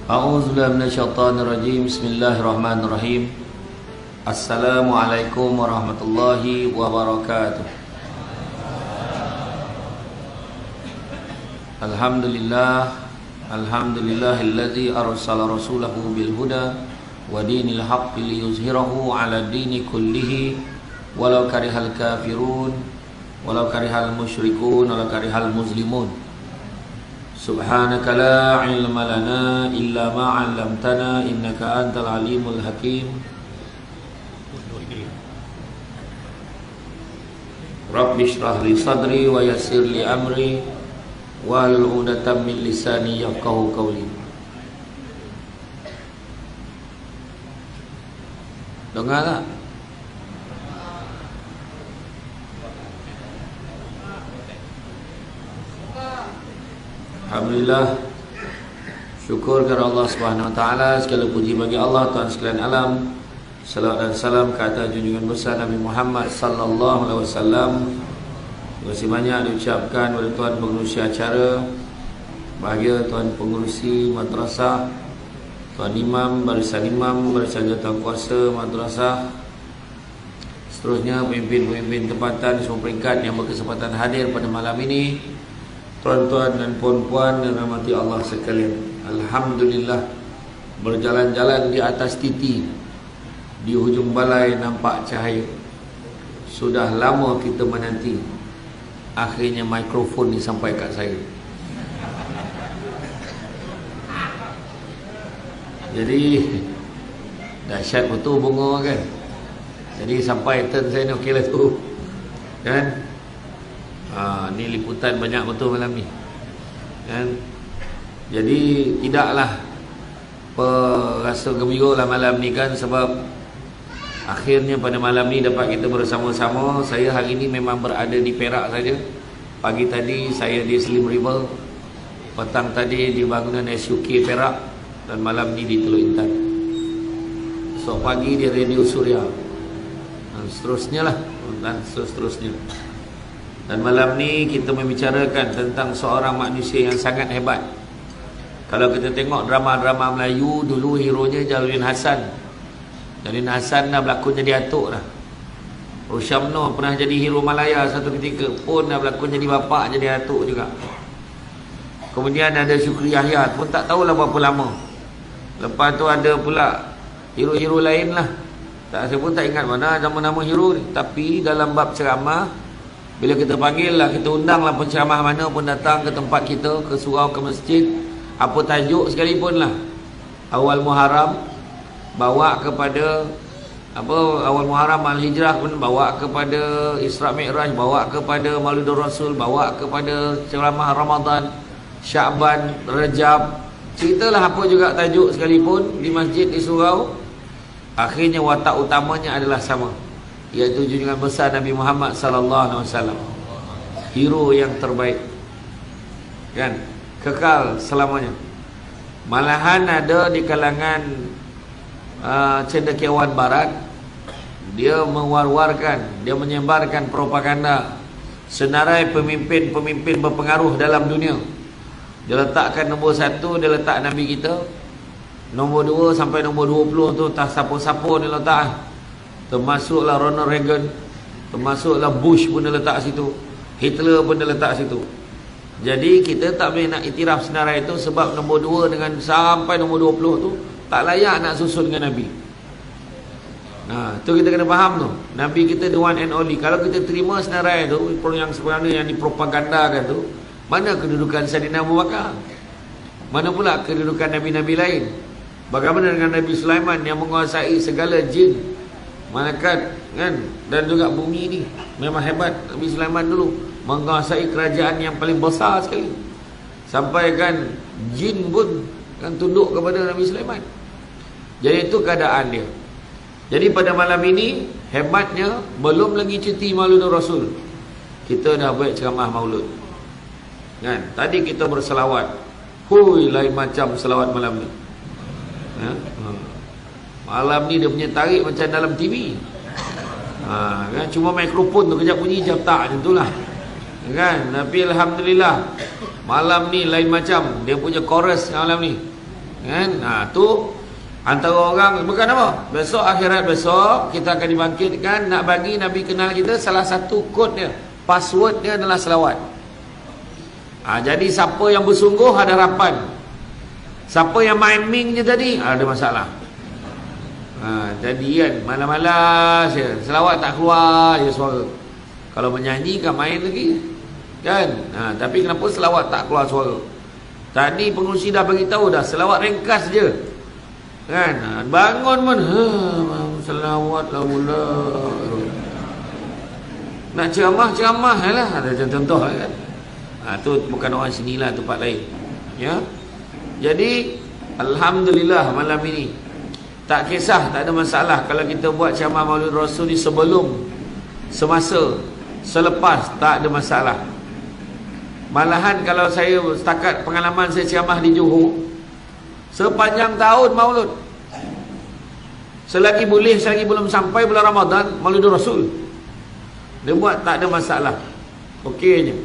A'udzubillahi minasyaitonirrajim. Bismillahirrahmanirrahim. Assalamualaikum warahmatullahi wabarakatuh. Alhamdulillahilladzi arsala rasulahu bil huda wa dinil haqqi liyuzhirahu 'ala dini kullihi walau karihal kafirun walau karihal musyrikun walau karihal muslimun. Subhanaka la ilma lana illa ma 'allamtana innaka antal alimul hakim. Rabbi shrah li sadri wa yassir li amri wahlul 'uqdatam min lisani yafqahu qawli. Dengar tak? Alhamdulillah, syukur kepada Allah Subhanahu Wa Taala, segala puji bagi Allah Tuhan sekalian alam. Salawat dan salam ke atas junjungan besar Nabi Muhammad sallallahu alaihi wasallam. Terima kasih banyak diucapkan kepada tuan pengerusi acara, bahagia tuan pengerusi madrasah, tuan imam, barisan jawatankuasa madrasah, seterusnya pemimpin-pemimpin tempatan semua peringkat yang berkesempatan hadir pada malam ini, tuan-tuan dan puan-puan yang rahmati Allah sekalian. Alhamdulillah, berjalan-jalan di atas titi, di hujung balai nampak cahaya. Sudah lama kita menanti, akhirnya mikrofon disampaikan saya. Jadi dahsyat betul bunga kan. Jadi sampai turn saya ni okeylah tu kan. Ni liputan banyak betul malam ni kan. Jadi tidaklah rasa gembira lah malam ni kan, sebab akhirnya pada malam ni dapat kita bersama-sama. Saya hari ni memang berada di Perak saja. Pagi tadi saya di Slim River, petang tadi di bangunan SUK Perak, dan malam ni di Teluk Intan. Esok pagi di Radio Suria, dan seterusnya lah, dan seterusnya. Dan malam ni kita membicarakan tentang seorang manusia yang sangat hebat. Kalau kita tengok drama-drama Melayu, dulu hero-nya Jaludin Hassan. Jaludin Hassan dah berlakon jadi atuk dah. Rosyamno pernah jadi hero Malaya satu ketika, pun dah berlakon jadi bapak, jadi atuk juga. Kemudian ada Syukri Yahya, pun tak tahulah berapa lama. Lepas tu ada pula hero-hero lain lah. Saya pun tak ingat mana nama-nama hero ni. Tapi dalam bab ceramah, bila kita panggil lah, kita undang lah penceramah mana pun datang ke tempat kita, ke surau, ke masjid, apa tajuk sekalipun lah. Awal Muharram bawa kepada awal Muharram Al-Hijrah pun bawa kepada Isra Mi'raj, bawa kepada Maulidur Rasul, bawa kepada ceramah Ramadan, Sya'ban, Rajab. Ceritalah apa juga tajuk sekalipun di masjid, di surau, akhirnya watak utamanya adalah sama, iaitu junjungan besar Nabi Muhammad sallallahu alaihi wasallam. Hero yang terbaik kan, kekal selamanya. Malahan ada di kalangan cendekiawan barat, dia mewar-warkan, dia menyebarkan propaganda senarai pemimpin-pemimpin berpengaruh dalam dunia. Dia letakkan nombor 1, dia letak Nabi kita. Nombor 2 sampai nombor 20 tu tak siapa-siapa dia letak. Termasuklah Ronald Reagan, termasuklah Bush pun dia letak situ, Hitler pun dia letak situ. Jadi kita tak boleh nak iktiraf senarai itu, sebab nombor 2 dengan sampai nombor 20 tu tak layak nak susun dengan Nabi. Tu kita kena faham tu. Nabi kita the one and only. Kalau kita terima senarai tu, yang sebenarnya yang dipropagandakan tu, mana kedudukan Sayyidina Abu Bakar? Mana pula kedudukan Nabi-Nabi lain? Bagaimana dengan Nabi Sulaiman yang menguasai segala jin, malaikat kan, dan juga bumi ni? Memang hebat Nabi Sulaiman dulu, menguasai kerajaan yang paling besar sekali. Sampai kan jin pun kan tunduk kepada Nabi Sulaiman. Jadi itu keadaan dia. Jadi pada malam ini, hebatnya belum lagi cuti Maulidur Rasul, kita dah buat ceramah maulud kan. Tadi kita berselawat, hui, lain macam selawat malam ni. Malam ni dia punya tarik macam dalam TV. Kan? Cuma mikrofon tu kejap bunyi, kejap tak, macam itulah kan. Tapi Alhamdulillah malam ni lain macam. Dia punya chorus malam ni Kan? Tu antara orang bukan apa? Besok akhirat besok kita akan dibangkitkan, nak bagi Nabi kenal kita, salah satu kod dia, password dia adalah selawat. Jadi siapa yang bersungguh ada harapan. Siapa yang main ming je tadi ada masalah. Jadi kan malas-malas je, selawat tak keluar je suara. Kalau menyanyi kan main lagi kan. Tapi kenapa selawat tak keluar suara? Tadi pengurusi dah beritahu dah, selawat ringkas je kan. Bangun pun selawat la mula. Nak ceramah lah, ada contoh kan. Tu bukan orang sinilah, tempat lain ya. Jadi alhamdulillah malam ini tak kisah, tak ada masalah kalau kita buat ceramah Maulid Rasul ni sebelum, semasa, selepas, tak ada masalah. Malahan kalau saya setakat pengalaman saya ceramah di Johor sepanjang tahun Maulud, selagi boleh, selagi belum sampai bulan Ramadan, Maulid Rasul dia buat, tak ada masalah, okey je.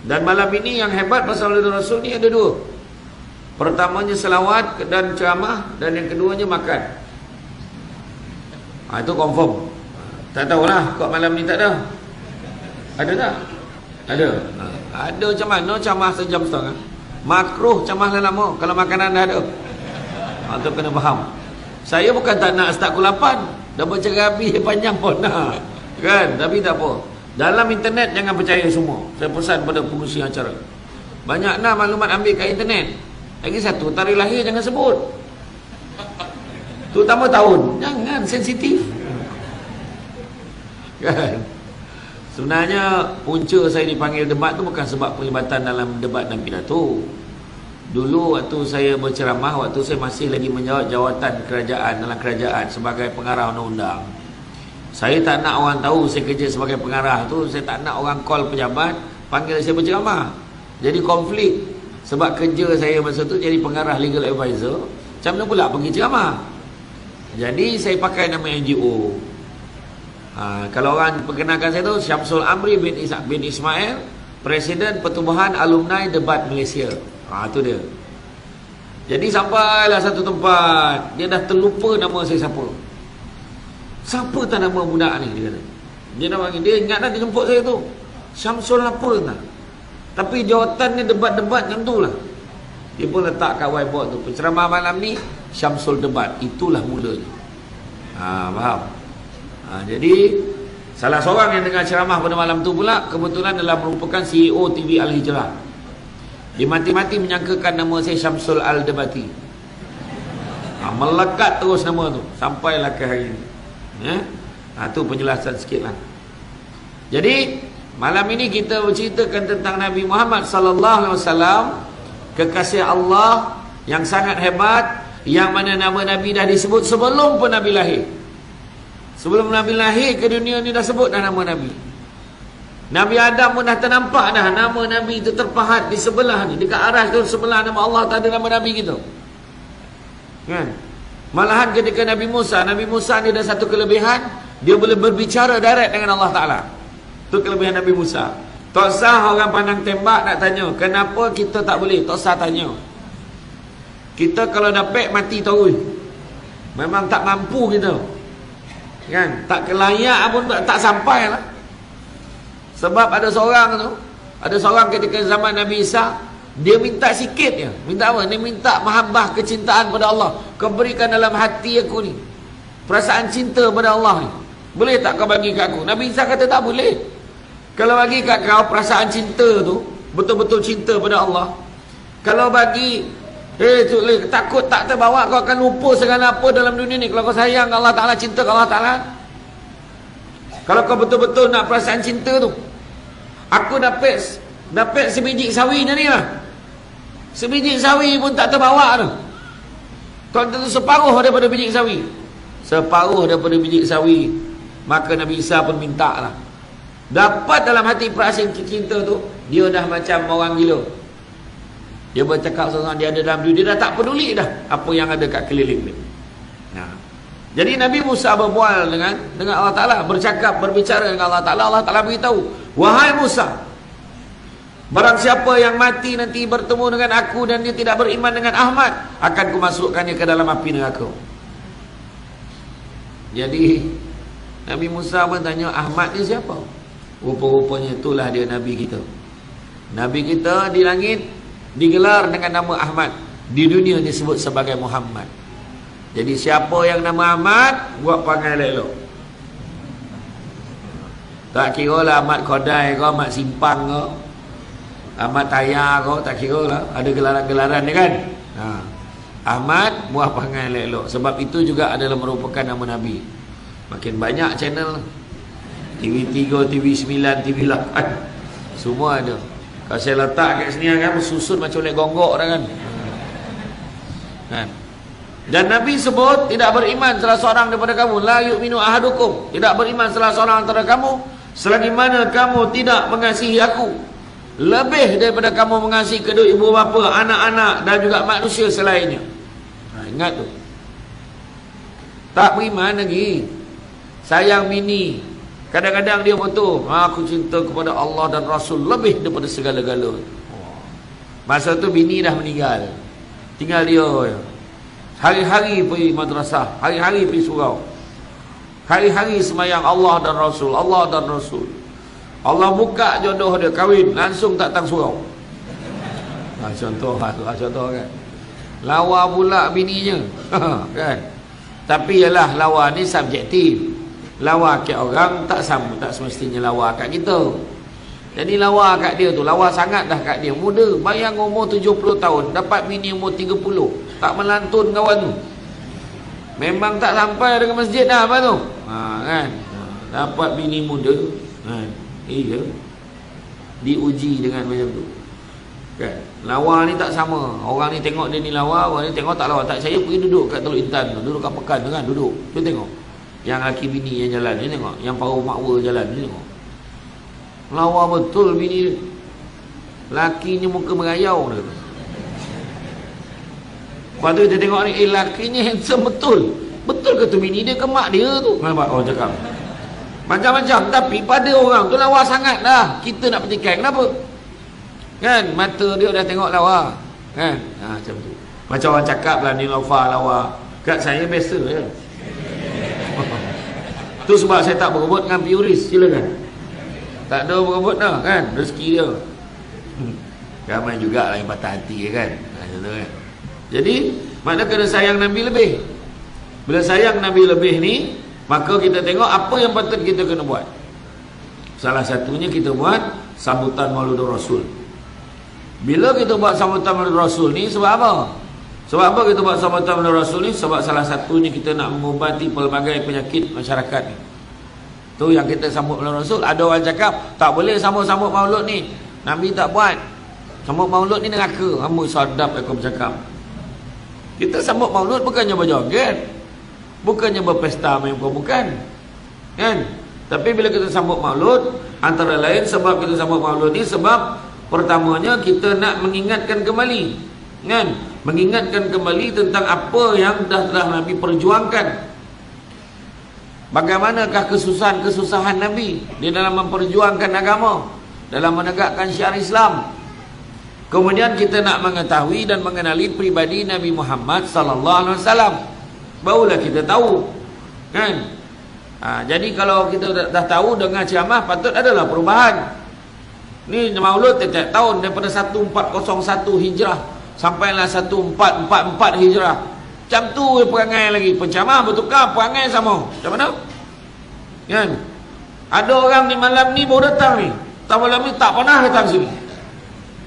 Dan malam ini yang hebat pasal Maulid Rasul ni ada dua. Pertamanya selawat dan ceramah, dan yang keduanya makan. Itu confirm. Tak tahulah kok malam ni tak ada. Ada tak? Ada. Ada macam mana ceramah sejam setengah? Makruh ceramah lama kalau makanan dah ada. Tu kena faham. Saya bukan tak nak start pukul 8. Dah baca habis panjang pun nak. Kan? Tapi tak apa. Dalam internet jangan percaya semua. Saya pesan pada pengurusi acara. Banyak nak maklumat ambil kat internet. Lagi satu, tarikh lahir jangan sebut. Terutama tahun. Jangan, sensitif. Kan? Sebenarnya punca saya dipanggil debat tu bukan sebab pelibatan dalam debat dan pidato. Dulu waktu saya berceramah, waktu saya masih lagi menjawat jawatan kerajaan dalam kerajaan sebagai pengarah undang-undang. Saya tak nak orang tahu saya kerja sebagai pengarah tu. Saya tak nak orang call pejabat panggil saya berceramah. Jadi konflik. Sebab kerja saya masa tu jadi pengarah legal advisor, macam mana pula pergi ceramah. Jadi saya pakai nama NGO. Kalau orang perkenalkan saya tu, Syamsul Amri bin Ismail, Presiden Pertubuhan Alumni Debat Malaysia. Tu dia. Jadi sampailah satu tempat, dia dah terlupa nama saya siapa. Siapa tak nama budak ni, dia kata. Dia dah panggil, dia ingat dah dia jemput saya tu. Syamsul apa tak? Tapi jawatan ni debat-debat macam tu lah. Dia pun letak kat whiteboard tu, penceramah malam ni Syamsul Debat. Itulah mulanya. Faham? Jadi salah seorang yang dengar ceramah pada malam tu pula kebetulan adalah merupakan CEO TV Al-Hijrah. Dia mati-mati menyangkakan nama saya Syamsul Al-Debati. Melekat terus nama tu sampailah ke hari ini. Tu penjelasan sikit lah. Jadi malam ini kita berceritakan tentang Nabi Muhammad sallallahu alaihi wasallam, kekasih Allah yang sangat hebat, yang mana nama Nabi dah disebut sebelum pun Nabi lahir. Sebelum Nabi lahir ke dunia ni dah sebut dah nama Nabi. Nabi Adam pun dah ternampak dah nama Nabi itu terpahat di sebelah ni, dekat arah tu sebelah nama Allah tak ada nama Nabi gitu. Kan? Malahan ketika Nabi Musa ni ada satu kelebihan, dia boleh berbicara direct dengan Allah Taala. Itu kelebihan Nabi Musa. Tak sah orang pandang tembak nak tanya, kenapa kita tak boleh? Tak sah tanya. Kita kalau dapat mati terus. Memang tak mampu kita. Kan? Tak kelayak pun tak sampai lah. Sebab ada seorang ketika zaman Nabi Isa, dia minta sikit je. Minta apa? Dia minta mahabbah, kecintaan pada Allah. Kau berikan dalam hati aku ni perasaan cinta pada Allah ni. Boleh tak kau bagi kat aku? Nabi Isa kata tak boleh. Kalau bagi kat kau perasaan cinta tu, betul-betul cinta pada Allah, kalau bagi takut tak terbawa, kau akan lupa segala apa dalam dunia ni. Kalau kau sayang Allah Ta'ala, cinta Allah Ta'ala, kalau kau betul-betul nak perasaan cinta tu, aku dapat sebiji sawi ni lah. Sebiji sawi pun tak terbawa tu. Kau tentu separuh daripada biji sawi. Separuh daripada biji sawi. Maka Nabi Isa pun minta lah. Dapat dalam hati perasaan cinta tu, dia dah macam orang gila. Dia bercakap seorang, dia ada dalam dunia, dia dah tak peduli dah apa yang ada kat keliling dia. Jadi Nabi Musa berbual dengan Allah Ta'ala, berbicara dengan Allah Ta'ala. Allah Ta'ala beritahu, wahai Musa, Barang siapa yang mati nanti bertemu dengan aku dan dia tidak beriman dengan Ahmad, akan kumasukkannya ke dalam api neraka. Jadi Nabi Musa pun tanya, Ahmad ni siapa? Rupa-rupanya itulah dia Nabi kita. Nabi kita di langit digelar dengan nama Ahmad, di dunia disebut sebagai Muhammad. Jadi siapa yang nama Ahmad, buat panggil elok. Tak kira lah Ahmad Kodai ke, Ahmad Simpang ke, Ahmad Tayar ke, tak kira lah. Ada gelaran-gelaran ni kan. Ahmad, buat panggil elok. Sebab itu juga adalah merupakan nama Nabi. Makin banyak channel, TV3, TV9, TV8, semua ada. Kalau saya letak kat sini kan, susun macam oleh gonggok dah kan. Dan Nabi sebut, tidak beriman salah seorang daripada kamu, la yu'minu ahadukum, tidak beriman salah seorang antara kamu selagi mana kamu tidak mengasihi aku lebih daripada kamu mengasihi kedua ibu bapa, anak-anak dan juga manusia selainnya. Ingat tu. Tak beriman lagi, sayang bini, kadang-kadang dia betul, aku cinta kepada Allah dan Rasul lebih daripada segala-gala. Masa tu bini dah meninggal, tinggal dia je. Hari-hari pergi madrasah, hari-hari pergi surau, hari-hari semayang Allah dan Rasul, Allah dan Rasul. Allah buka jodoh dia kahwin, langsung tak datang surau. Contoh kan. Lawa pula bininya. Kan. Tapi ialah lawa ni subjektif. Lawa kat orang tak sama, tak semestinya lawa kat kita. Jadi lawa kat dia tu, lawa sangat dah kat dia. Muda, bayang umur 70 tahun, dapat bini umur 30. Tak melantun kawan tu. Memang tak sampai ke masjid dah apa tu. Kan. Dapat bini muda. Iya. Diuji dengan macam tu. Kan. Lawa ni tak sama. Orang ni tengok dia ni lawa, orang ni tengok tak lawa. Tak, saya pergi duduk kat Teluk Intan tu, duduk kat Pekan tu kan, duduk. Dia tengok. Yang laki bini yang jalan ni tengok, yang paruh makwa jalan ni tengok. Lawa betul bini dia. Lakinya muka merayau dia. Lepas tu kita tengok ni, lakinya handsome betul. Betul ke tu bini dia ke mak dia tu? Nampak orang cakap macam-macam. Tapi pada orang tu lawa sangat dah. Kita nak petikai, kenapa? Kan, mata dia dah tengok lawa. Kan, macam tu. Macam orang cakap lah, ni lawa. Kat saya biasa je. Tu sebab saya tak berebut dengan Puris. Silakan. Tak ada berebut dah kan, rezeki dia. Ramai juga lah yang patah hati kan. Kan. Jadi makna kena sayang Nabi lebih. Bila sayang Nabi lebih ni, maka kita tengok apa yang patut kita kena buat. Salah satunya kita buat sambutan Maulid Rasul. Bila kita buat sambutan Maulid Rasul ni, sebab apa? Sebab apa kita buat sambutan Maulid Rasul ni? Sebab salah satunya kita nak mengubati pelbagai penyakit masyarakat ni. Tu yang kita sambut Maulid Rasul. Ada orang cakap tak boleh sambut-sambut Maulid ni, Nabi tak buat. Sambut Maulid ni neraka. Amboi sadap aku bercakap. Kita sambut Maulid bukannya berjoget, bukannya berpesta main bukan. Kan? Tapi bila kita sambut Maulid, antara lain sebab kita sambut Maulid ni, sebab pertamanya kita nak mengingatkan kembali, kan? Mengingatkan kembali tentang apa yang telah Nabi perjuangkan. Bagaimanakah kesusahan Nabi di dalam memperjuangkan agama, dalam menegakkan syiar Islam. Kemudian kita nak mengetahui dan mengenali pribadi Nabi Muhammad sallallahu alaihi wasallam. Barulah kita tahu, kan? Jadi kalau kita dah tahu dengan ceramah, patut adalah perubahan. Ni Maulud setiap tahun daripada 1401 Hijrah sampailah 1444 Hijrah. Macam tu perangai lagi. Penceramah bertukar, perangai sama. Macam mana? Kan? Ada orang ni malam ni baru datang ni. Tak malam ni tak pernah datang sini.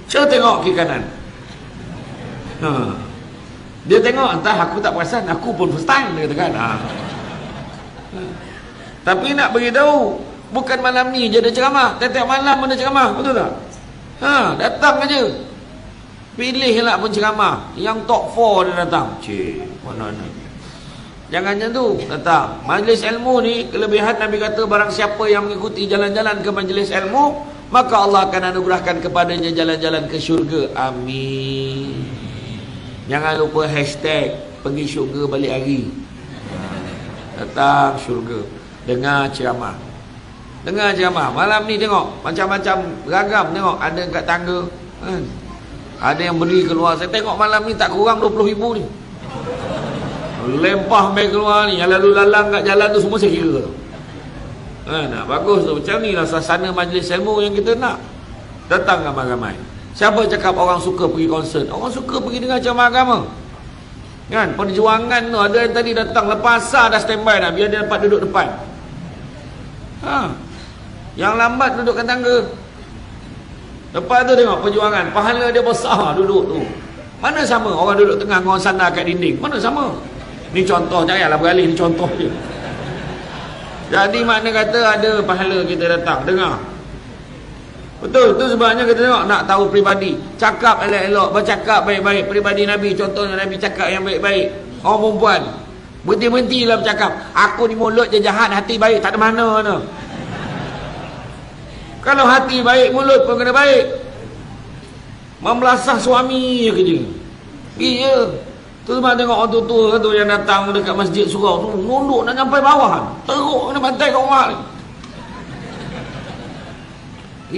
Cuba tengok kiri kanan. Dia tengok, entah aku tak perasan, aku pun first time, dia katakan. Tapi nak beritahu, bukan malam ni je ada ceramah, tiap-tiap malam ada ceramah, betul tak? Datang aja. Pilihlah penceramah yang top 4 dia datang. Mana ni? Jangan macam tu, datang. Majlis ilmu ni, kelebihan Nabi kata barang siapa yang mengikuti jalan-jalan ke majlis ilmu, maka Allah akan anugerahkan kepadanya jalan-jalan ke syurga. Amin. Jangan lupa hashtag pergi syurga balik hari. Datang syurga, dengar ceramah. Dengar ceramah. Malam ni tengok macam-macam beragam, tengok ada kat tangga kan? Ada yang beri keluar. Saya tengok malam ni tak kurang 20,000 ni. Lempah main keluar ni. Yang lalu lalang kat jalan tu semua saya kira. Nah, bagus tu. Macam ni lah suasana majlis ilmu yang kita nak. Datang ramai-ramai. Siapa cakap orang suka pergi konsert? Orang suka pergi dengar ceramah agama. Kan? Perjuangan tu. Ada yang tadi datang lepas asar dah standby dah. Biar dia dapat duduk depan. Yang lambat duduk kat tangga. Lepas tu tengok perjuangan. Pahala dia besar duduk tu. Mana sama orang duduk tengah dengan orang sandar kat dinding? Mana sama? Ni contoh, janganlah beralih, ni contoh je. Jadi makna kata ada pahala kita datang dengar. Betul, tu sebabnya kita tengok nak tahu peribadi. Cakap elok-elok, bercakap baik-baik. Peribadi Nabi, contohnya Nabi cakap yang baik-baik. Orang perempuan, berhenti-hentilah bercakap. Aku ni mulut je jahat, hati baik, tak ada mana-mana. Kalau hati baik, mulut pun kena baik. Membelasah suami je kerja. Iya. Tu sebab tengok orang tua tu yang datang dekat masjid surau tu, nunduk nak sampai bawah. Teruk kena bantai kat orang ni.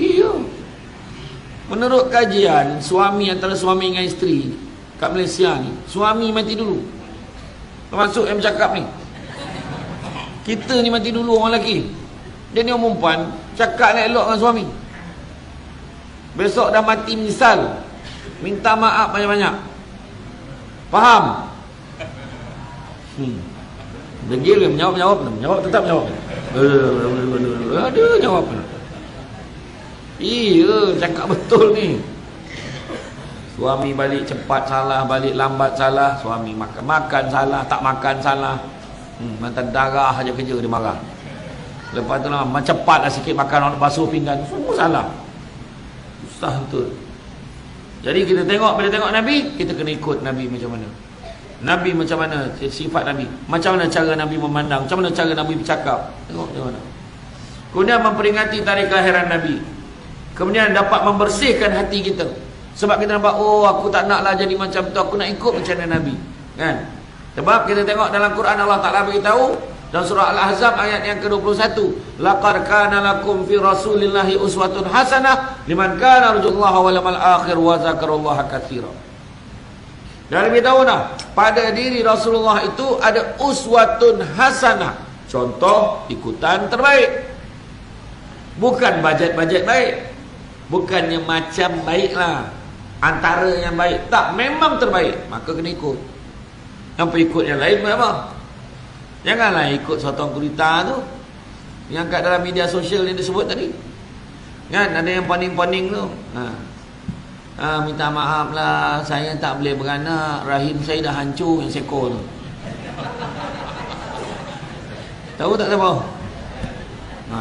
Iya. Menurut kajian, suami antara suami dengan isteri kat Malaysia ni, suami mati dulu. Termasuk yang bercakap ni. Kita ni mati dulu orang lelaki. Dia ni orang perempuan, cakap elok dengan suami. Besok dah mati misal, minta maaf banyak-banyak. Faham? Degil menjawab tetap menjawab. Ada jawab. Iya, cakap betul ni. Suami balik cepat salah, balik lambat salah. Suami makan salah, tak makan salah. Mantan darah aja kerja dia marah. Lepas tu lah, cepatlah sikit makan, orang basuh pinggan. Semua salah. Susah betul. Jadi kita tengok, bila tengok Nabi, kita kena ikut Nabi macam mana. Nabi macam mana sifat Nabi, macam mana cara Nabi memandang, macam mana cara Nabi bercakap. Tengok macam mana. Kemudian memperingati tarikh kelahiran Nabi. Kemudian dapat membersihkan hati kita. Sebab kita nampak, oh aku tak naklah jadi macam tu, aku nak ikut macam mana Nabi. Kan? Sebab kita tengok dalam Quran Allah Ta'ala beritahu dalam surah Al-Ahzab ayat yang ke-21, laqad kana lakum fi rasulillahi uswatun hasanah liman kana yarjullaha wal yawmal akhir wa dzakarallaha katsira. Dan beritahu dah, pada diri Rasulullah itu ada uswatun hasanah, contoh ikutan terbaik. Bukan bajet-bajet baik, bukannya macam baiklah, antara yang baik, tak, memang terbaik, maka kena ikut. Yang ikut yang lain apa? Janganlah ikut sotong gurita tu yang kat dalam media sosial yang disebut tadi. Kan ada yang poning-poning tu. Minta maaf lah, saya tak boleh beranak, rahim saya dah hancur yang sekor tu. Tahu tak siapa?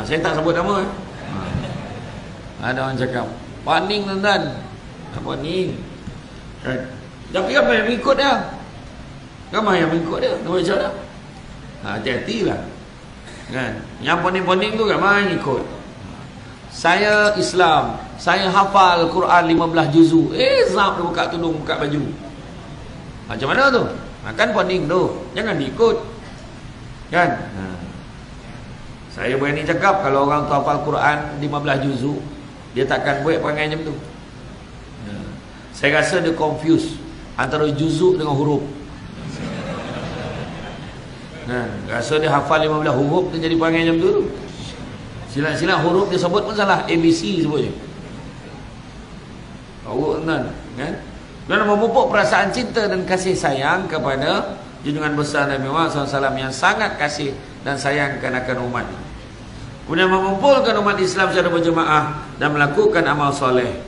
Saya tak sebut nama. Ada orang cakap, poning tuan-tuan. Poning. Tapi apa yang mengikut dia? Ramai yang mengikut dia. Dia macam mana? Hati-hatilah. Kan? Yang poning-poning tu ramai yang ikut. Saya Islam, saya hafal Quran 15 juzu. Zap dia buka tudung, buka baju. Macam mana tu? Kan poning tu. Jangan diikut. Kan? Saya berani cakap, kalau orang tu hafal Quran 15 juzu, dia takkan buat perangai macam tu. Saya rasa dia confuse antara juzu dengan huruf. Rasa dia hafal 15 huruf, dia jadi perangai macam tu. Silat-silat huruf dia sebut pun salah. ABC sebutnya. Tahu kan? Dan memupuk perasaan cinta dan kasih sayang kepada junjungan besar Nabi Muhammad SAW yang sangat kasih dan sayangkan akan umat. Kemudian mengumpulkan umat Islam secara berjemaah dan melakukan amal soleh,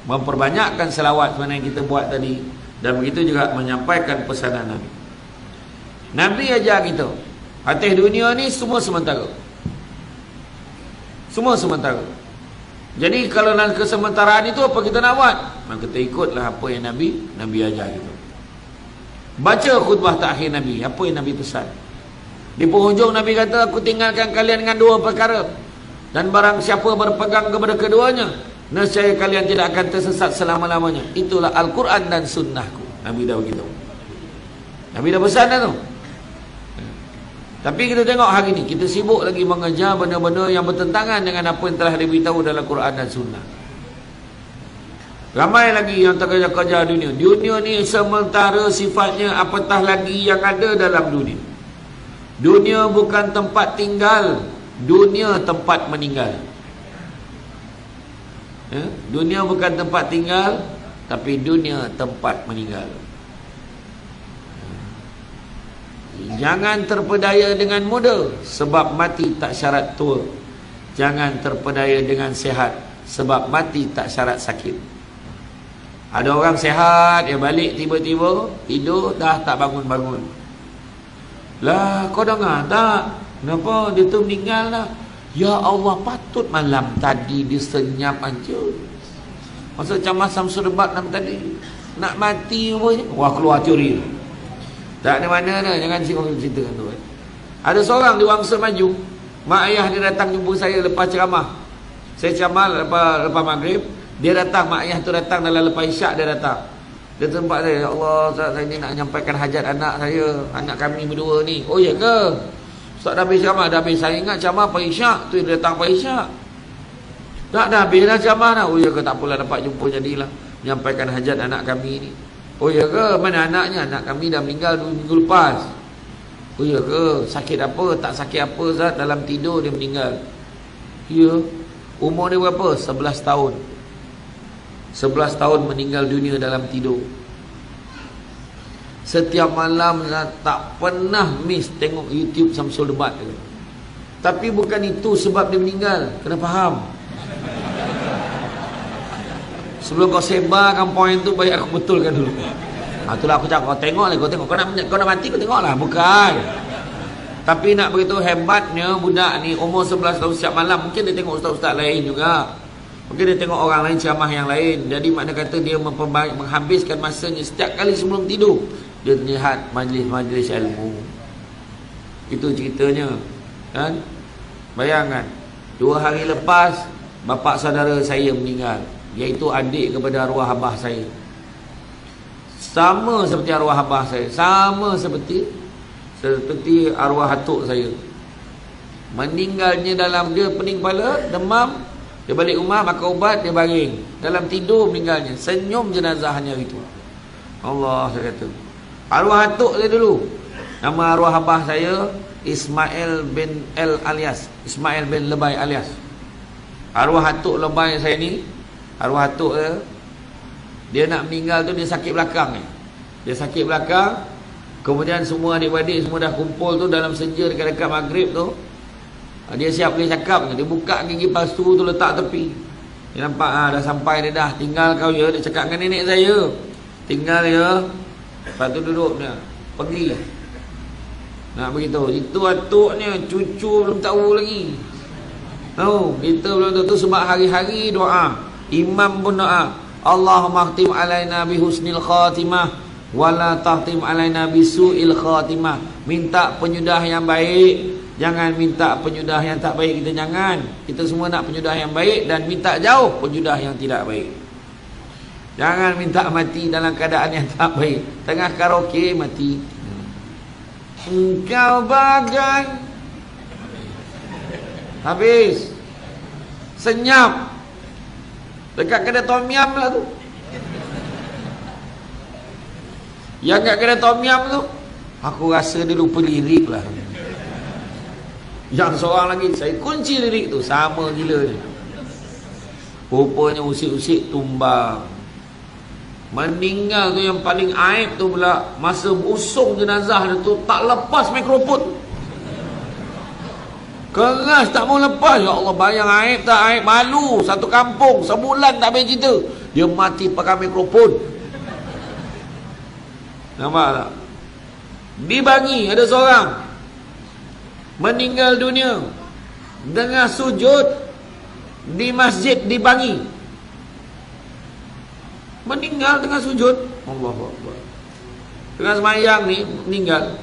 memperbanyakkan selawat seperti yang kita buat tadi, dan begitu juga menyampaikan pesanan Nabi. Nabi ajar kita, atas dunia ni semua sementara. Semua sementara. Jadi kalau dalam kesementaraan itu apa kita nak buat? Maka kita ikutlah apa yang Nabi ajar kita. Baca khutbah takhir Nabi, apa yang Nabi pesan. Di penghujung Nabi kata, aku tinggalkan kalian dengan dua perkara, dan barang siapa berpegang kepada keduanya, nescaya kalian tidak akan tersesat selama-lamanya. Itulah Al-Quran dan Sunnahku. Nabi dah begitu. Nabi dah pesan dah tu. Tapi kita tengok hari ni, kita sibuk lagi mengejar benda-benda yang bertentangan dengan apa yang telah diberitahu dalam Quran dan Sunnah. Ramai lagi yang terkejar-kejar dunia. Dunia ni sementara sifatnya apatah lagi yang ada dalam dunia. Dunia bukan tempat tinggal, dunia tempat meninggal. Ya? Dunia bukan tempat tinggal, tapi dunia tempat meninggal. Jangan terpedaya dengan muda, sebab mati tak syarat tua. Jangan terpedaya dengan sehat, sebab mati tak syarat sakit. Ada orang sehat, dia balik tiba-tiba tidur dah tak bangun-bangun. Lah, kau dengar tak? Kenapa dia tu meninggal dah? Ya Allah, patut malam tadi dia senyap aja. Masa Camas Samsul Debat nam tadi nak mati rupanya. Wah, keluar teori. Tak ada mana dah, jangan ceritakan tu. Ada seorang di Wangsa Maju, mak ayah dia datang jumpa saya lepas ceramah. Saya ceramah lepas maghrib, dia datang, mak ayah tu datang dalam lepas isyak dia datang. Dia tempat saya, ya Allah, Ustaz, saya ni nak menyampaikan hajat anak saya, anak kami berdua ni. Oh ya ke? Ustaz dah habis ceramah, dah habis. Saya ingat ceramah lepas isyak, tu dia datang lepas isyak. Tak dah habis dah ceramah dah. Oh ya ke? Tak apalah, dapat jumpa jadilah menyampaikan hajat anak kami ni. Oh ya ke? Mana anaknya? Anak kami dah meninggal 2 minggu lepas. Oh ya ke? Sakit apa? Tak sakit apa, Ustaz? Dalam tidur dia meninggal. Ya. Umur dia berapa? 11 tahun. 11 tahun meninggal dunia dalam tidur. Setiap malam tak pernah miss tengok YouTube Samsul Debat dia. Tapi bukan itu sebab dia meninggal. Kena faham. Sebelum kau sebarkan poin tu, baik aku betulkan dulu. Itulah aku cakap, kau tengok lah, kau tengok. Kau nak mati, kau tengok lah. Bukan. Tapi nak beritahu hebatnya budak ni umur 11 tahun setiap malam. Mungkin dia tengok ustaz-ustaz lain juga. Mungkin dia tengok orang lain ceramah yang lain. Jadi makna kata dia menghabiskan masanya setiap kali sebelum tidur. Dia lihat majlis-majlis ilmu. Itu ceritanya. Kan? Bayangkan 2 hari lepas bapa saudara saya meninggal, iaitu adik kepada arwah abah saya. Sama seperti arwah abah saya, sama seperti arwah atuk saya. Meninggalnya dalam, dia pening kepala, demam, dia balik rumah makan ubat, dia baring. Dalam tidur meninggalnya. Senyum jenazahnya itu. Allah, saya kata. Arwah atuk saya dulu, nama arwah abah saya Ismail bin El alias Ismail bin Lebay alias. Arwah atuk Lebay saya ni, arwah atuk dia nak meninggal tu, dia sakit belakang ni. Dia sakit belakang. Kemudian semua adik-adik semua dah kumpul tu dalam senja dekat-dekat maghrib tu. Dia siap boleh cakap, dia buka gigi pastu tu letak tepi. Dia nampak dah sampai dia dah. Tinggal kau ya. Dia cakap dengan nenek saya, tinggal ya. Lepas tu duduk dia, pergi. Nak begitu. Itu atuknya, cucu belum tahu lagi. Tahu, kita belum tahu tu sebab hari-hari doa. Imam pun doa, Allahumma khtim alaina bihusnil khatimah wala tahtim alaina bisu'il khatimah. Minta penyudah yang baik, jangan minta penyudah yang tak baik. Kita jangan. Kita semua nak penyudah yang baik, dan minta jauh penyudah yang tidak baik. Jangan minta mati dalam keadaan yang tak baik. Tengah karaoke mati. Engkau bagai, habis. Senyap dekat kedai tom yum lah tu. Yang kat kedai tom yum tu, aku rasa dia lupa lirik lah. Yang seorang lagi, saya kunci lirik tu, sama gila ni. Rupanya usik-usik tumbang. Meninggal tu yang paling aib tu pula, masa usung jenazah dia tu tak lepas mikrofon. Keras tak mau lepas. Ya Allah, bayang aib tak aib, malu satu kampung, sebulan tak habis cerita. Dia mati pakai mikrofon. Nampak tak? Di Bangi ada seorang meninggal dunia dengan sujud di masjid di Bangi. Meninggal dengan sujud. Allahu Akbar. Dengan semayang ni meninggal.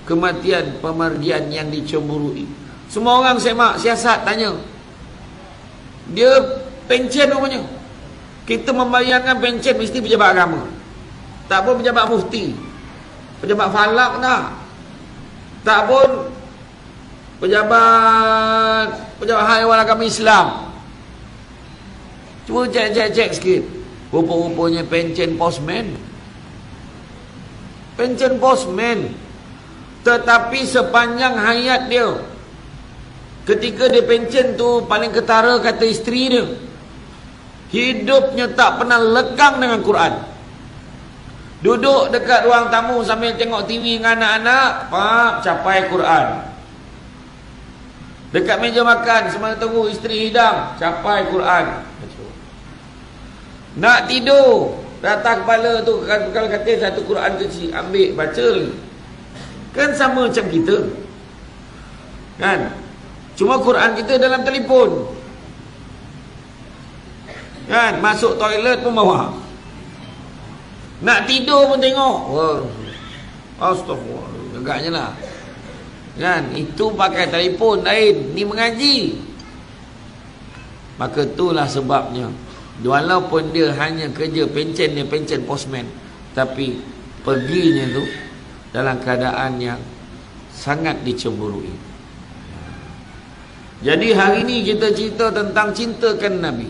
Kematian pemergian yang dicemburui. Semua orang semak siasat tanya, dia pencen rupanya. Kita membayangkan pencen mesti pejabat agama. Tak pun pejabat mufti, pejabat falak tak. Tak pun pejabat high awal agama Islam. Cuba cek sikit. Rupa-rupanya pencen postman. Pencen postman. Tetapi sepanjang hayat dia, ketika dia pencen tu, paling ketara kata isteri dia, hidupnya tak pernah lekang dengan Quran. Duduk dekat ruang tamu sambil tengok TV dengan anak-anak, capai Quran. Dekat meja makan sambil tunggu isteri hidang, capai Quran. Nak tidur, datang kepala tu, kalau kata satu Quran kecil, ambil baca lagi. Kan sama macam kita, kan? Cuma Quran kita dalam telefon, kan? Masuk toilet pun bawa, nak tidur pun tengok. Wah, astagfirullah, agaknya lah, kan? Itu pakai telefon lain, ni mengaji. Maka itulah sebabnya, walaupun dia hanya kerja pencen, dia pencen postman, tapi perginya tu dalam keadaan yang sangat dicemburui. Jadi hari ini kita cerita tentang cintakan Nabi,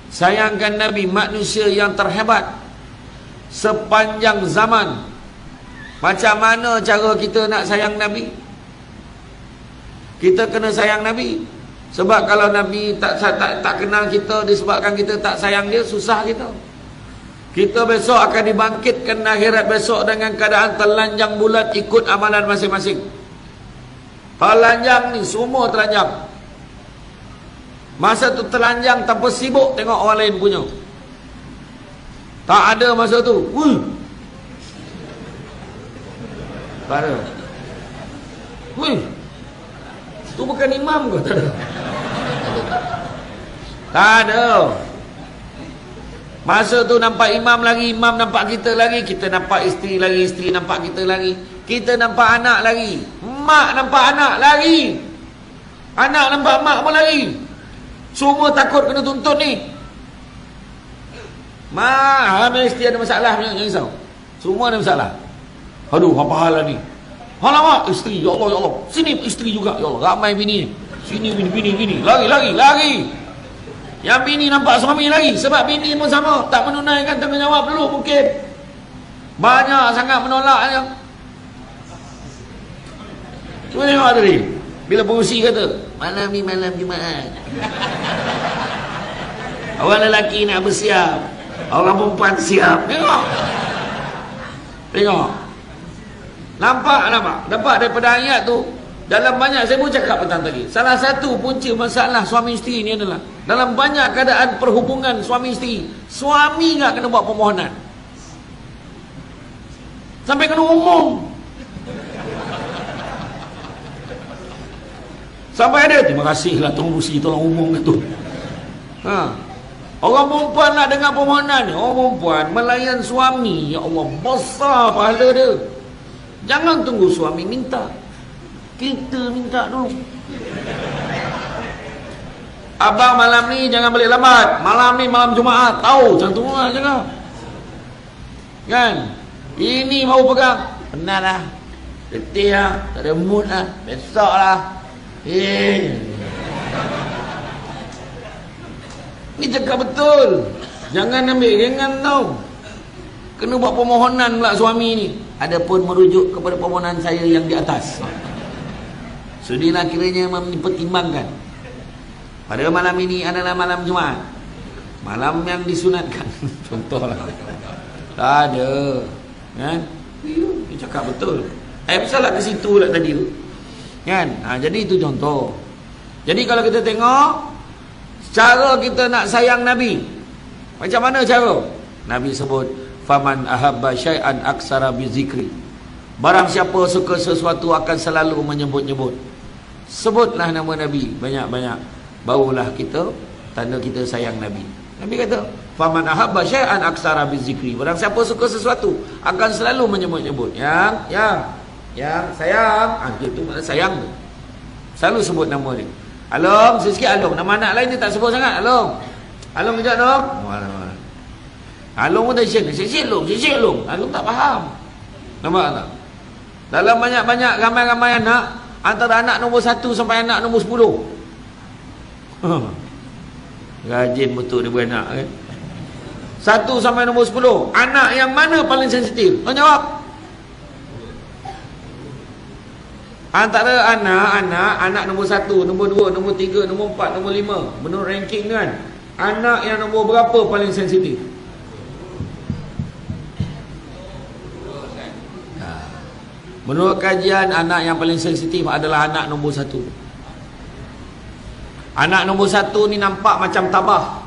sayangkan Nabi, manusia yang terhebat sepanjang zaman. Macam mana cara kita nak sayang Nabi? Kita kena sayang Nabi. Sebab kalau Nabi tak kenal kita, disebabkan kita tak sayang dia, susah kita. Kita besok akan dibangkitkan akhirat besok dengan keadaan telanjang bulat ikut amalan masing-masing. Telanjang ni, semua telanjang. Masa tu telanjang tanpa sibuk tengok orang lain punya. Tak ada masa tu. Tak ada. Tu bukan imam ke? Tak ada. Tak ada. Masa tu nampak imam lagi, imam nampak kita lagi, kita nampak isteri lagi, isteri nampak kita lagi, kita nampak anak lagi, mak nampak anak lagi, anak nampak mak pun lagi. Semua takut kena tuntut ni. Mesti ada masalah, jangan risau. Semua ada masalah. Aduh, apa hal lah ni? Alamak, isteri, ya Allah, ya Allah. Sini isteri juga, ya Allah. Ramai bini. Sini bini. Lagi. Yang bini nampak suami lagi. Sebab bini pun sama, tak menunaikan tanggungjawab dulu mungkin. Banyak sangat menolaknya. Cuba tengok tadi, bila pengusi kata, malam ni malam Jumaat. Orang lelaki nak bersiap, orang perempuan siap. Tengok. Nampak daripada ayat tu. Dalam banyak, saya pun cakap petang tadi, salah satu punca masalah suami isteri ni adalah dalam banyak keadaan perhubungan suami isteri, suami tak kena buat permohonan sampai kena umum. Sampai ada, terima kasih lah Tuan Rusi tolong umum kat tu. Orang perempuan nak dengar permohonan ni, orang perempuan melayan suami, ya Allah, besar pahala dia. Jangan tunggu suami minta, kita minta dulu. Abang malam ni jangan balik lambat, malam ni malam Jumaat, tahu macam tu lah jangan. Kan? Ini mau pegang, penat lah, letih lah, tak ada mood lah, besok lah. Ni cakap betul. Jangan ambil ringan tau. Kena buat permohonan pula suami ni. Adapun merujuk kepada permohonan saya yang di atas, sudilah kiranya mempertimbangkan. Pada malam ini adalah malam Jumaat, malam yang disunatkan. Contohlah. Tak ada, kan? Dia cakap betul. Salah ke situ lah tadi tu, kan? Jadi itu contoh. Jadi kalau kita tengok cara kita nak sayang Nabi, macam mana cara? Nabi sebut, faman ahabba syai'an aksara bizikri. Barang siapa suka sesuatu akan selalu menyebut-nyebut. Sebutlah nama Nabi banyak-banyak, barulah kita tanda kita sayang Nabi. Nabi kata, faman ahabba syai'an aksara bizikri. Barang siapa suka sesuatu akan selalu menyebut-nyebut. Yang sayang, itu makna sayang tu. Selalu sebut nama dia. Along, sikit Along. Nama anak lain dia tak sebut sangat. Along kejap dong. Along pun tak syek Along tak faham. Nampak tak? Dalam banyak-banyak ramai-ramai anak, antara anak nombor 1 sampai anak nombor 10. Rajin betul dia beranak kan. 1 sampai nombor 10. Anak yang mana paling sensitif? Kau jawab. Antara anak nombor 1, nombor 2, nombor 3, nombor 4, nombor 5, menurut ranking kan, anak yang nombor berapa paling sensitif? Menurut kajian, anak yang paling sensitif adalah anak nombor 1. Anak nombor 1 ni nampak macam tabah.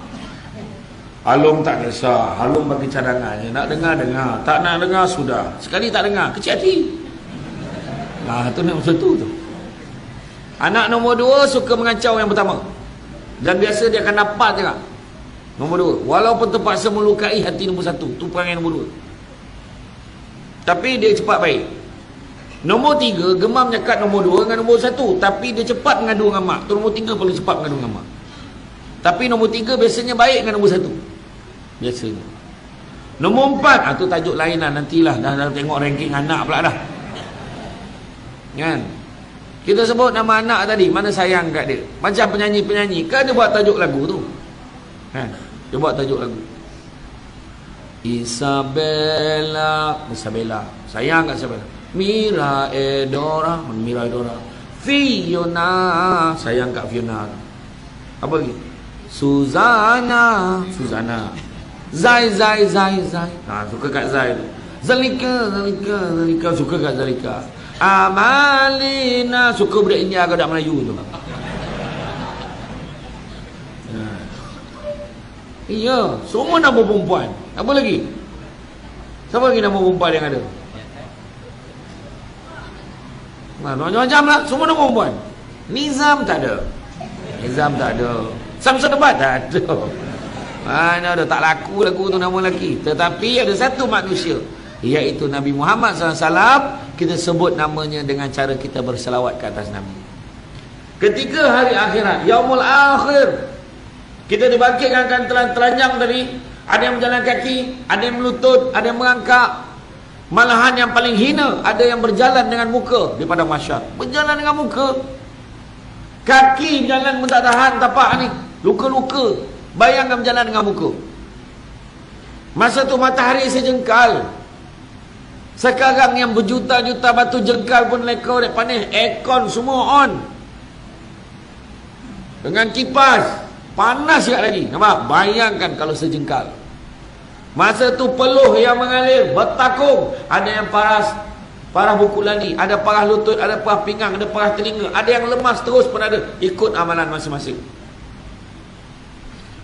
Halum tak kisah, halum bagi cadangan. Nak dengar, tak nak dengar, sudah. Sekali tak dengar, kecil hati. Itu nombor 1 tu. Anak nombor 2 suka mengacau yang pertama, dan biasa dia akan dapat je kan? Nombor 2, walaupun terpaksa melukai hati nombor 1. Tu perangai nombor 2. Tapi dia cepat baik. Nombor 3 gemam nyekat nombor 2 dengan nombor 1, tapi dia cepat mengadu dengan mak. Tu nombor 3 paling cepat mengadu dengan mak. Tapi nombor 3 biasanya baik dengan nombor 1. Biasanya. Nombor 4, tu tajuk lain lah, nantilah. Dah tengok ranking anak pula dah. Kan? Kita sebut nama anak tadi, mana sayang kat dia. Macam penyanyi-penyanyi, kan dia buat tajuk lagu tu. Kan? Dia buat tajuk lagu. Isabella, sayang kat Isabella. Mira Edora, Fiona, sayang kat Fiona. Apa lagi? Suzana, Zai. Suka kat Zai tu. Zalika, suka kat Zalika. Amalina, suka budak India ke budak Melayu tu. Iya, semua nama perempuan. Apa lagi? Siapa lagi nama perempuan yang ada? Macam-macam lah, semua nama perempuan. Nizam tak ada. Samsul Debat tak ada. Mana ada, tak laku lagu tu nama lelaki. Tetapi ada satu manusia, iaitu Nabi Muhammad SAW. Kita sebut namanya dengan cara kita berselawat ke atas Nabi. Ketika hari akhirat, Yaumul Akhir, kita dibangkitkan akan telanjang tadi. Ada yang berjalan kaki, ada yang melutut, ada yang merangkak. Malahan yang paling hina, ada yang berjalan dengan muka di padang mahsyar. Berjalan dengan muka. Kaki berjalan pun tak tahan tapak ni. Luka-luka. Bayangkan berjalan dengan muka. Masa tu matahari sejengkal. Sekarang yang berjuta-juta batu jengkal pun lekau dek panas. Aircon semua on. Dengan kipas. Panas sekali lagi. Nampak? Bayangkan kalau sejengkal. Masa tu peluh yang mengalir, bertakung. Ada yang parah buku lani, ada parah lutut, ada parah pinggang, ada parah telinga, ada yang lemas terus pun ada. Ikut amalan masing-masing.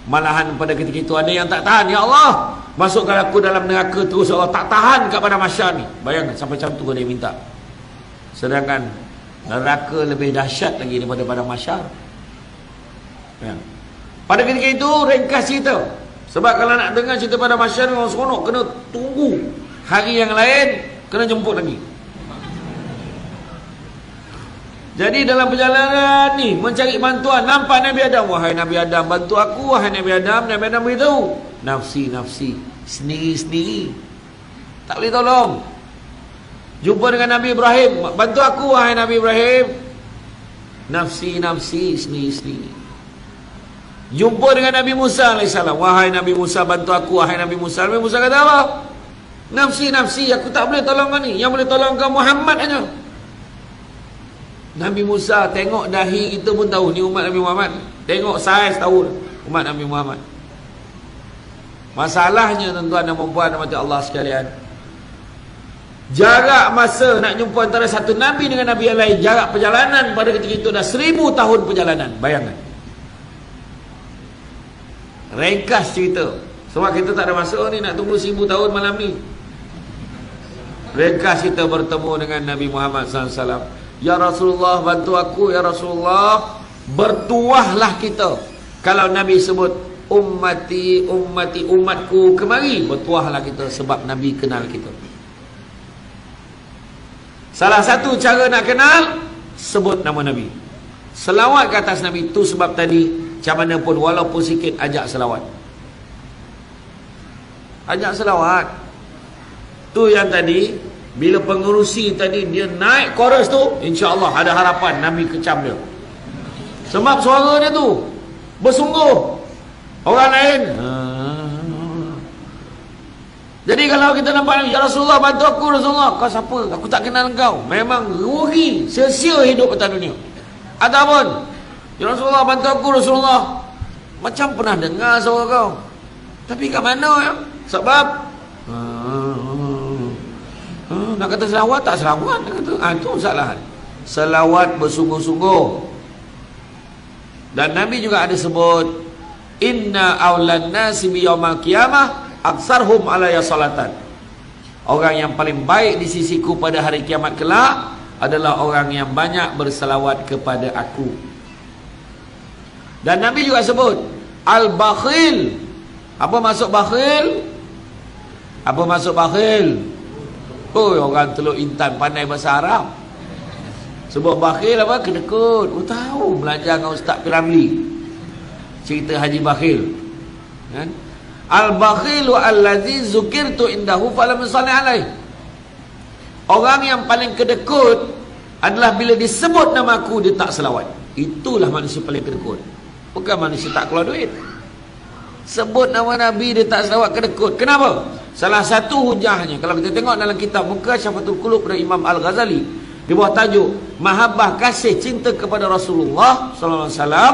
Malahan pada ketika itu ada yang tak tahan. Ya Allah, masukkan aku dalam neraka terus. Ya Allah, tak tahan kat pada masyarakat ni. Bayangkan sampai macam tu dia minta. Sedangkan neraka lebih dahsyat lagi daripada pada masyarakat. Ya. Pada ketika itu ringkas cerita. Sebab kalau nak dengar cerita pada masyarakat orang seronok, kena tunggu hari yang lain, kena jemput lagi. Jadi dalam perjalanan ni mencari bantuan, nampak Nabi Adam. Wahai Nabi Adam, bantu aku. Wahai Nabi Adam. Nabi Adam beritahu, nafsi, sendiri-sendiri, tak boleh tolong. Jumpa dengan Nabi Ibrahim, bantu aku wahai Nabi Ibrahim. Nafsi, sendiri-sendiri. Jumpa dengan Nabi Musa AS, wahai Nabi Musa, bantu aku wahai Nabi Musa. Nabi Musa kata apa? Nafsi, aku tak boleh tolong kau ni. Yang boleh tolong kau Muhammad aja. Nabi Musa tengok dahi kita pun tahu ni umat Nabi Muhammad. Tengok saiz tahu umat Nabi Muhammad. Masalahnya tuan-tuan dan puan-puan rahmati Allah sekalian, jarak masa nak jumpa antara satu Nabi dengan Nabi yang lain, jarak perjalanan pada ketika itu dah 1000 tahun perjalanan. Bayangkan. Ringkas cerita. Sebab kita tak ada masa ni nak tunggu 1000 tahun malam ni. Ringkas kita bertemu dengan Nabi Muhammad SAW. Ya Rasulullah, bantu aku ya Rasulullah. Bertuahlah kita. Kalau Nabi sebut ummati, umatku, kemari, bertuahlah kita sebab Nabi kenal kita. Salah satu cara nak kenal, sebut nama Nabi. Selawat ke atas Nabi. Tu sebab tadi macam mana pun walaupun sikit ajak selawat. Ajak selawat. Tu yang tadi Bila pengerusi tadi dia naik chorus tu, insya-Allah ada harapan Nabi kecam dia. Sebab suara dia tu bersungguh. Orang lain jadi kalau kita nampak, ya Rasulullah bantu aku Rasulullah. Kau siapa? Aku tak kenal kau. Memang rugi, sia-sia hidup atas dunia. Ataupun, ya Rasulullah bantu aku Rasulullah. Macam pernah dengar suara kau, tapi kat mana ya? Sebab nak kata selawat tak selawat, nak kata itu salah. Selawat bersungguh-sungguh. Dan Nabi juga ada sebut, inna awlan nasi bi yaumal qiyamah aksarhum alaya salatan. Orang yang paling baik di sisiku pada hari kiamat kelak adalah orang yang banyak berselawat kepada aku. Dan Nabi juga sebut al-bakhil. Apa maksud bakhil? Apa maksud bakhil? Oh, orang Teluk Intan pandai bahasa Arab. Sebut bakhil apa? Kedekut. Oh, tahu belajar dengan Ustaz Piramli cerita Haji Bakhil, kan? Al-bakhilu allazi zukirtu indahu falam yusalli alaih. Orang yang paling kedekut adalah bila disebut nama aku dia tak selawat. Itulah manusia paling kedekut. Bukan manusia tak keluar duit. Sebut nama Nabi dia tak selawat, kedekut. Kenapa? Salah satu hujahnya, kalau kita tengok dalam kitab Mukasyafatul Qulub dari Imam Al-Ghazali, di bawah tajuk Mahabbah, kasih cinta kepada Rasulullah sallallahu alaihi wasallam,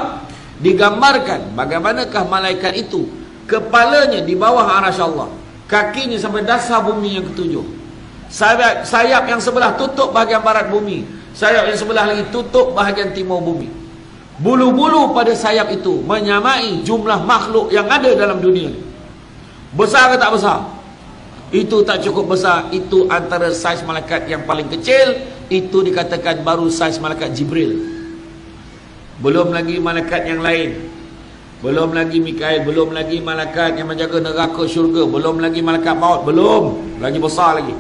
digambarkan bagaimanakah malaikat itu kepalanya di bawah arasy Allah, kakinya sampai dasar bumi yang ketujuh, sayap yang sebelah tutup bahagian barat bumi, sayap yang sebelah lagi tutup bahagian timur bumi. Bulu-bulu pada sayap itu menyamai jumlah makhluk yang ada dalam dunia. Besar ke tak besar? Itu tak cukup besar. Itu antara saiz malaikat yang paling kecil. Itu dikatakan baru saiz malaikat Jibril. Belum lagi malaikat yang lain, belum lagi Mikail, belum lagi malaikat yang menjaga neraka syurga, belum lagi malaikat maut, belum lagi besar lagi.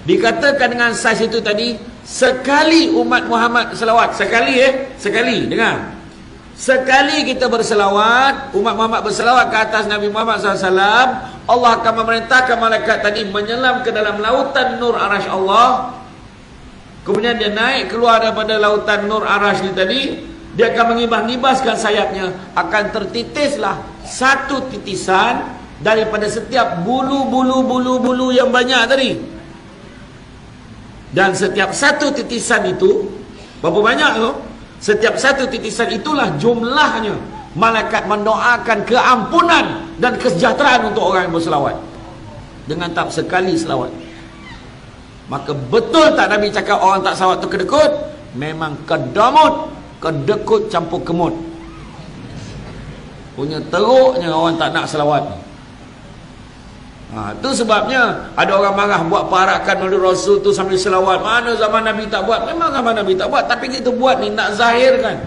Dikatakan dengan saiz itu tadi, sekali umat Muhammad selawat, sekali dengar, sekali kita berselawat, umat Muhammad berselawat ke atas Nabi Muhammad SAW, Allah akan memerintahkan malaikat tadi menyelam ke dalam lautan nur arasy Allah. Kemudian dia naik keluar daripada lautan nur arasy tadi, dia akan mengibas-ngibaskan sayapnya, akan tertitislah satu titisan daripada setiap bulu yang banyak tadi. Dan setiap satu titisan itu, berapa banyak tu? Setiap satu titisan itulah jumlahnya malaikat mendoakan keampunan dan kesejahteraan untuk orang yang berselawat. Dengan tahap sekali selawat. Maka betul tak Nabi cakap orang tak selawat tu kedekut? Memang kedamut, kedekut campur kemut. Punya teruknya orang tak nak selawat. Itu sebabnya ada orang marah buat parakan oleh Rasul tu sambil selawat. Mana zaman Nabi tak buat? Memang zaman Nabi tak buat, tapi kita buat ni nak zahirkan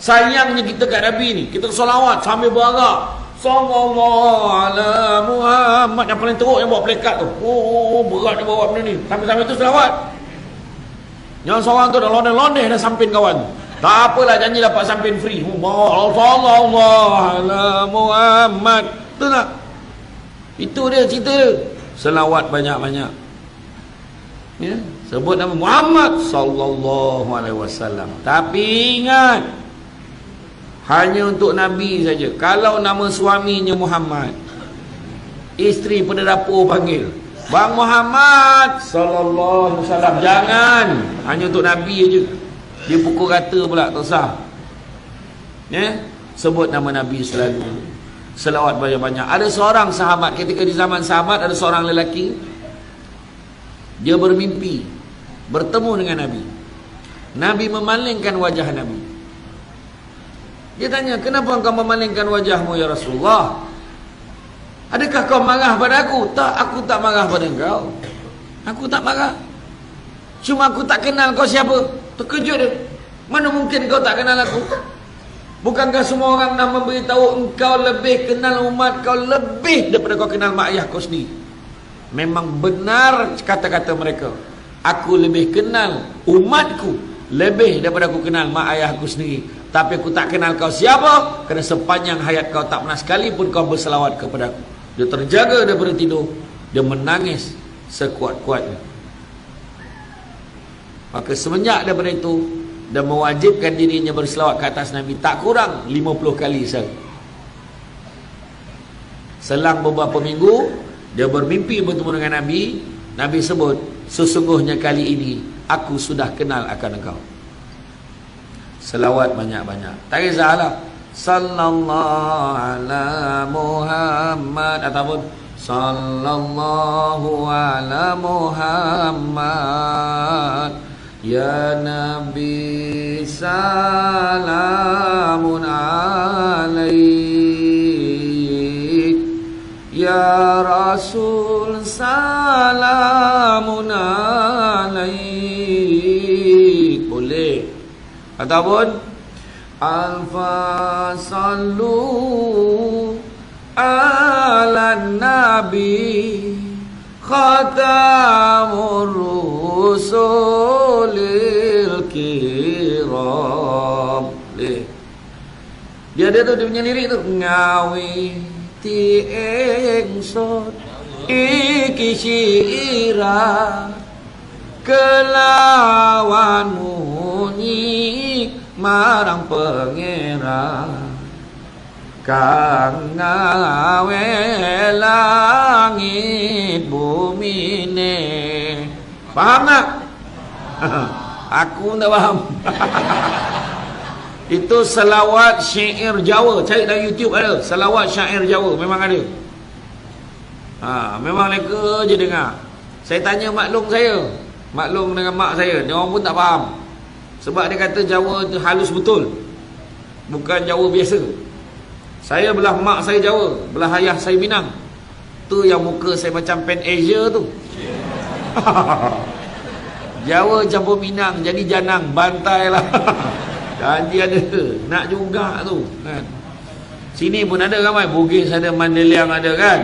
sayangnya kita kat Nabi ni. Kita selawat sambil berarak, sallallahu ala Muhammad. Yang paling teruk yang bawa plekat tu. Oh, berat dia bawa benda ni. Sambil-sambil tu selawat. Yang seorang tu dah londeh-londeh dah sampin kawan. Tak apalah, janji dapat sampin free. Sallallahu ala Muhammad. Betul tak? Itu dia cerita dia. Selawat banyak-banyak. Ya, sebut nama Muhammad sallallahu alaihi wasallam. Tapi ingat, hanya untuk Nabi saja. Kalau nama suaminya Muhammad, isteri pada dapur panggil, Bang Muhammad sallallahu alaihi wasallam, jangan. Hanya untuk Nabi saja. Dia pukul rata pula, tak sah. Ya, sebut nama Nabi selalu. Selawat banyak-banyak. Ada seorang sahabat, ketika di zaman sahabat, ada seorang lelaki, dia bermimpi bertemu dengan Nabi. Nabi memalingkan wajah Nabi. Dia tanya, kenapa engkau memalingkan wajahmu ya Rasulullah? Adakah kau marah pada aku? Tak, aku tak marah pada engkau. Aku tak marah. Cuma aku tak kenal kau siapa. Terkejut dia. Mana mungkin kau tak kenal aku? Bukankah semua orang nak memberitahu engkau lebih kenal umat kau lebih daripada kau kenal mak ayah kau sendiri? Memang benar kata-kata mereka. Aku lebih kenal umatku lebih daripada aku kenal mak ayah aku sendiri. Tapi aku tak kenal kau siapa, kerana sepanjang hayat kau tak pernah sekali pun kau berselawat kepada aku. Dia terjaga daripada tidur. Dia menangis sekuat-kuatnya. Maka semenjak daripada itu, dan mewajibkan dirinya berselawat ke atas Nabi tak kurang 50 kali sehari. Selang beberapa minggu, dia bermimpi bertemu dengan Nabi. Nabi sebut, sesungguhnya kali ini aku sudah kenal akan engkau. Selawat banyak-banyak. Tak kisahlah sallallahu ala Muhammad ataupun sallallahu ala Muhammad ya Nabi salamun alaik ya Rasul salamun alaik. Boleh. Ataupun alfa sallu ala nabi khatamur rusulil kiram. Dia tu dia punya lirik tu ngawi ti ingsun iki syiira kelawan munyi marang pangeran kang ngawe langit bumi ne. Faham tak? Aku tak faham. Itu selawat syair Jawa. Cari dalam YouTube ada selawat syair Jawa, memang ada. Memang mereka je dengar. Saya tanya maklum saya, maklum dengan mak saya, dia orang pun tak faham. Sebab dia kata Jawa tu halus betul, bukan Jawa biasa. Saya belah mak saya Jawa, belah ayah saya Minang. Tu yang muka saya macam Pan Asia tu. Jawa campur Minang, jadi janang, bantai lah. Janji ada, nak juga tu kan. Sini pun ada ramai, Bugis ada, Mandeliang ada kan,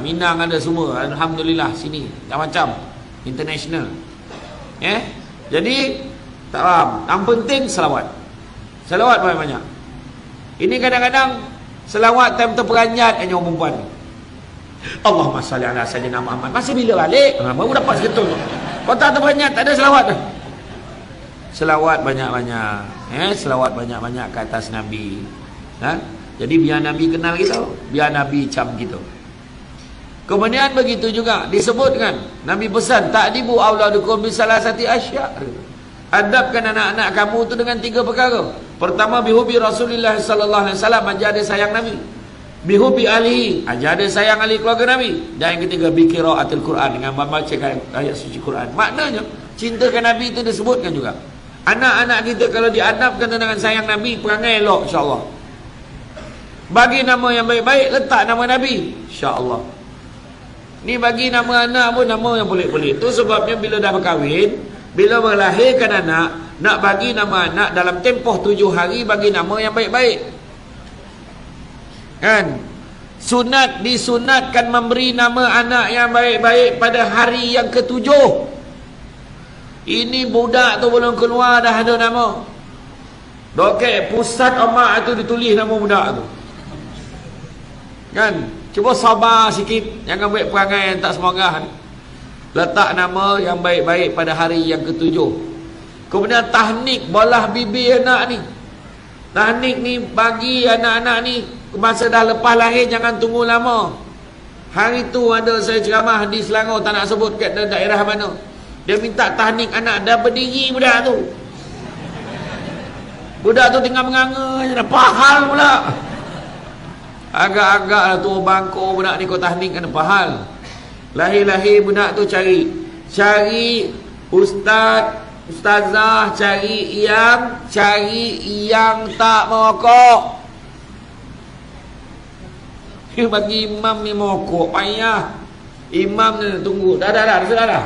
Minang ada semua. Alhamdulillah sini dah macam international. Jadi tak faham. Yang penting selawat. Selawat banyak-banyak. Ini kadang-kadang selawat time terperanjat hanya orang perempuan. Allahumma salli ala sayyidina Muhammad. Masih bila balik? Baru dapat seketul. Kau tak terperanjat, tak ada selawat dah. Selawat banyak-banyak. Selawat banyak-banyak ke atas Nabi. Jadi biar Nabi kenal kita, biar Nabi cam kita. Kemudian begitu juga disebutkan, Nabi pesan, ta'dibu auladukum bisalasati asya'. Adabkan anak-anak kamu tu dengan 3 perkara. Pertama, bihubi Rasulullah sallallahu alaihi wasallam, ajar dia sayang Nabi. Bihubi ahli, ajar dia sayang ahli keluarga Nabi. Dan yang ketiga, biqiraatil Quran, dengan membaca ayat suci Quran. Maknanya cintakan Nabi itu disebutkan juga. Anak-anak kita kalau diadabkan dengan sayang Nabi, perangai elok insya-Allah. Bagi nama yang baik-baik, letak nama Nabi insya-Allah. Ni bagi nama anak pun nama yang pelik-pelik. Tu sebabnya bila dah berkahwin, bila melahirkan anak, nak bagi nama anak dalam tempoh 7 hari, bagi nama yang baik-baik. Kan? Sunat, disunatkan memberi nama anak yang baik-baik pada hari yang ke-7. Ini budak tu belum keluar dah ada nama. Dokek pusat omak tu ditulis nama budak tu. Kan? Cuba sabar sikit, jangan buat perangai yang tak semoga. Letak nama yang baik-baik pada hari yang ke-7. Kemudian tahnik belah bibir anak ni. Tahnik ni bagi anak-anak ni masa dah lepas lahir, jangan tunggu lama. Hari tu ada saya ceramah di Selangor, tak nak sebut kat daerah mana. Dia minta tahnik anak, dah berdiri budak tu. Budak tu tinggal menganga je, dah pahal pula. Agak-agak lah tu bangkok budak ni kau tahnik kena pahal. Lahir-lahir budak tu cari ustaz, ustazah, cari yang tak merokok. Dia bagi imam ni merokok, payah. Imam ni tunggu, dah, sudah dah.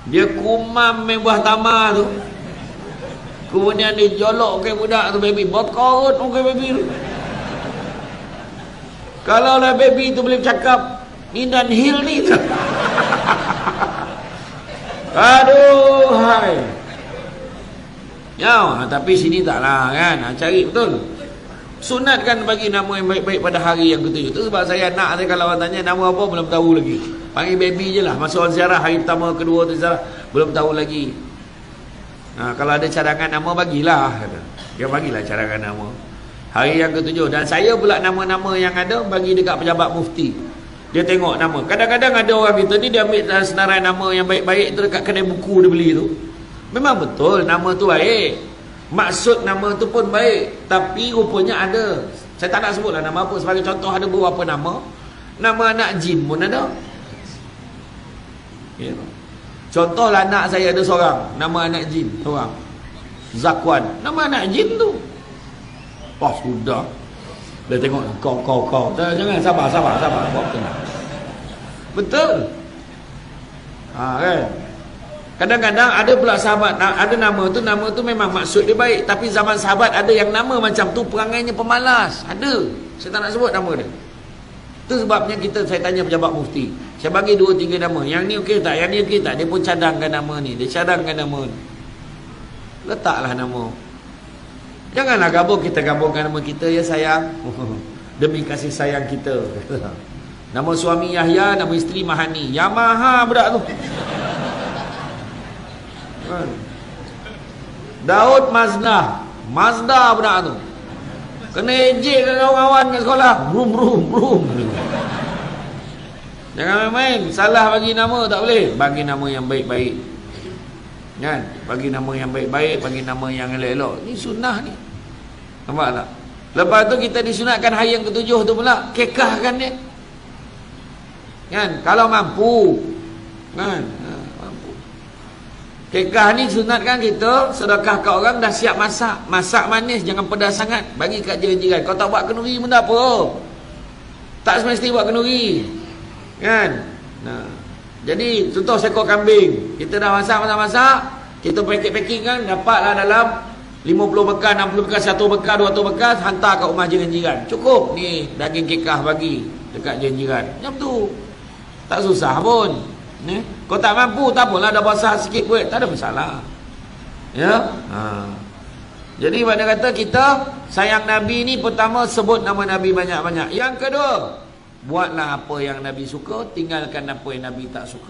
Dia kumam main buah tamar tu. Kemudian dia jolok ke budak tu, baby bokot muka baby tu. Kalau lah baby tu boleh bercakap, ni dan hil ni. Aduh hai. Ya, tapi sini taklah kan. Cari betul. Sunatkan bagi nama yang baik-baik pada hari yang ke-7. Itu sebab saya nak, saya kalau orang tanya nama apa belum tahu lagi. Panggil baby je lah. Masa orang ziarah hari pertama, kedua tu ziarah, belum tahu lagi. Kalau ada cadangan nama, bagilah, kata. Dia bagilah cadangan nama. Hari yang ke-7. Dan saya pula nama-nama yang ada bagi dekat pejabat mufti. Dia tengok nama. Kadang-kadang ada orang kita ni, dia ambil senarai nama yang baik-baik tu dekat kedai buku dia beli tu. Memang betul nama tu baik, maksud nama tu pun baik, tapi rupanya ada, saya tak nak sebutlah nama apa. Sebagai contoh, ada beberapa nama, nama anak jin pun ada. Ya. Contohlah anak saya ada seorang, nama anak jin seorang, Zakwan. Nama anak jin tu. Oh sudah. Dia tengok kau. Jangan, sabar. Buat tenang. Betul. Kan? Kadang-kadang ada pula sahabat, ada nama tu memang maksud dia baik, tapi zaman sahabat ada yang nama macam tu perangainya pemalas. Ada. Saya tak nak sebut nama dia. Itu sebabnya saya tanya pejabat mufti. Saya bagi 2-3 nama. Yang ni okey tak? Yang ni okey tak? Dia pun cadangkan nama ni. Dia cadangkan nama ni. Letaklah nama. Janganlah kita gabungkan nama kita, ya sayang. Demi kasih sayang kita. Nama suami Yahya, nama isteri Mahani. Yamaha budak tu. Daud Mazda budak tu. Kena ejek ke kawan-kawan kat sekolah. Brum. Jangan main-main. Salah bagi nama tak boleh. Bagi nama yang baik-baik. Kan? Bagi nama yang baik-baik, bagi nama yang elok-elok. Ni sunnah ni. Nampak tak? Lepas tu kita disunatkan hari yang ke-7 tu pula, kekahkan dia. Kan? Kalau mampu. Kan? Mampu. Kekah ni sunatkan kita sedekah kat orang dah siap masak. Masak manis, jangan pedas sangat. Bagi kat jiran-jiran. Kau tak buat kenduri pun tak apa. Tak semesti buat kenduri. Kan? Nah. Jadi contoh seekor kambing, kita dah masak, kita packing kan, dapatlah dalam 50 bekas, 60 bekas, 100 bekas, 200 bekas, hantar kat rumah jiran-jiran. Cukup ni daging kekah bagi dekat jiran-jiran. Macam tu. Tak susah pun. Ni, kau tak mampu tak apalah, dah basah sikit pun, tak ada masalah. Ya? Jadi mana kata kita sayang Nabi ni, pertama sebut nama Nabi banyak-banyak. Yang kedua, buatlah apa yang Nabi suka, tinggalkan apa yang Nabi tak suka.